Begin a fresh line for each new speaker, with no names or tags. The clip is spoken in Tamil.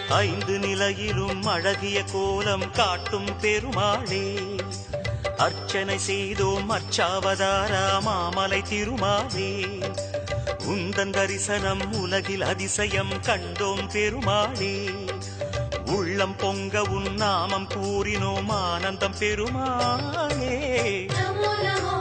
ஐந்து நிலையிலும் அழகிய கோலம் காட்டும் பெருமாளே, அர்ச்சனை செய்தோம் அர்ச்சாவதாரா மாமலை திருமாலே, உந்தன் தரிசனம் உலகில் அதிசயம் கண்டோம் பெருமாளே, உள்ளம் பொங்க உன் நாமம் கூறினோம் ஆனந்தம் பெருமாளே.
நமோ நமோ